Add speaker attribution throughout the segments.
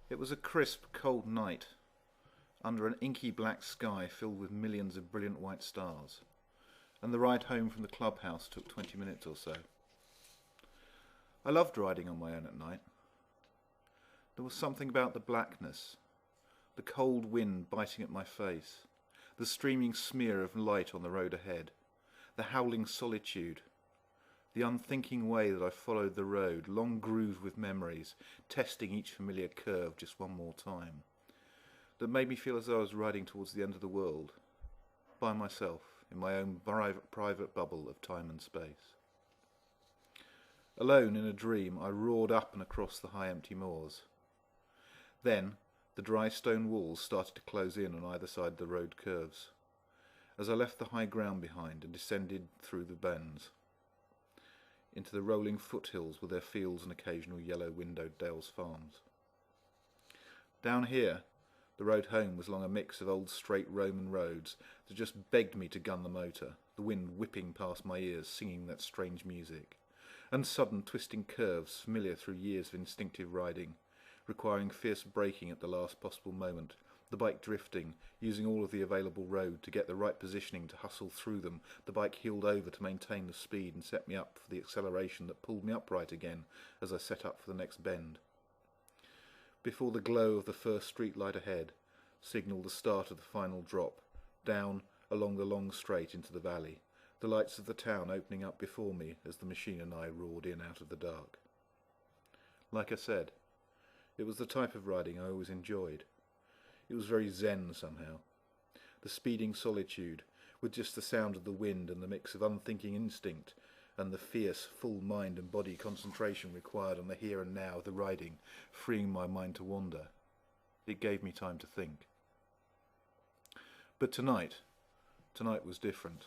Speaker 1: It was a crisp, cold night, under an inky black sky filled with millions of brilliant white stars, and the ride home from the clubhouse took 20 minutes or so. I loved riding on my own at night. There was something about the blackness, the cold wind biting at my face, the streaming smear of light on the road ahead, the howling solitude, the unthinking way that I followed the road, long grooved with memories, testing each familiar curve just one more time, that made me feel as though I was riding towards the end of the world, by myself, in my own private bubble of time and space. Alone in a dream, I roared up and across the high empty moors. Then, the dry stone walls started to close in on either side the road curves, as I left the high ground behind and descended through the bends, into the rolling foothills with their fields and occasional yellow-windowed Dales farms. Down here, the road home was along a mix of old straight Roman roads that just begged me to gun the motor, the wind whipping past my ears, singing that strange music, and sudden twisting curves familiar through years of instinctive riding, requiring fierce braking at the last possible moment, the bike drifting, using all of the available road to get the right positioning to hustle through them, the bike heeled over to maintain the speed and set me up for the acceleration that pulled me upright again as I set up for the next bend. Before the glow of the first street light ahead signalled the start of the final drop, down along the long straight into the valley, the lights of the town opening up before me as the machine and I roared in out of the dark. Like I said, it was the type of riding I always enjoyed. It was very zen somehow. The speeding solitude, with just the sound of the wind and the mix of unthinking instinct and the fierce, full mind and body concentration required on the here and now of the riding, freeing my mind to wander. It gave me time to think. But tonight was different.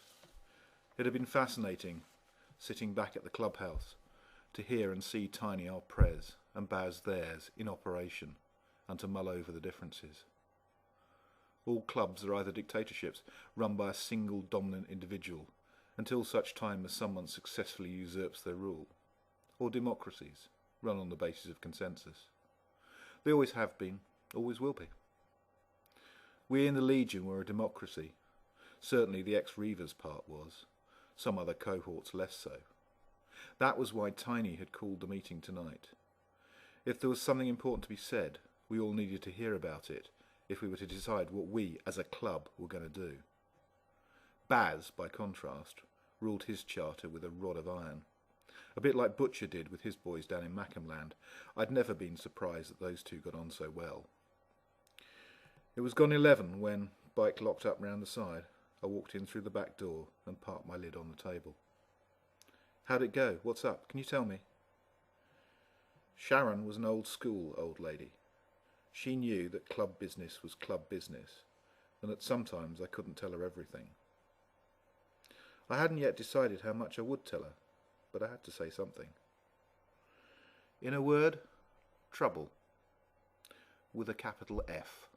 Speaker 1: It had been fascinating, sitting back at the clubhouse, to hear and see Tiny our Prez and Baz theirs in operation, and to mull over the differences. All clubs are either dictatorships run by a single dominant individual until such time as someone successfully usurps their rule, or democracies run on the basis of consensus. They always have been, always will be. We in the Legion were a democracy. Certainly the ex-Reavers part was, some other cohorts less so. That was why Tiny had called the meeting tonight. If there was something important to be said, we all needed to hear about it if we were to decide what we, as a club, were going to do. Baz, by contrast, ruled his charter with a rod of iron. A bit like Butcher did with his boys down in Mackhamland. I'd never been surprised that those two got on so well. It was gone 11 when, bike locked up round the side, I walked in through the back door and parked my lid on the table. How'd it go? What's up? Can you tell me? Sharon was an old school old lady. She knew that club business was club business, and that sometimes I couldn't tell her everything. I hadn't yet decided how much I would tell her, but I had to say something. In a word, trouble, with a capital F.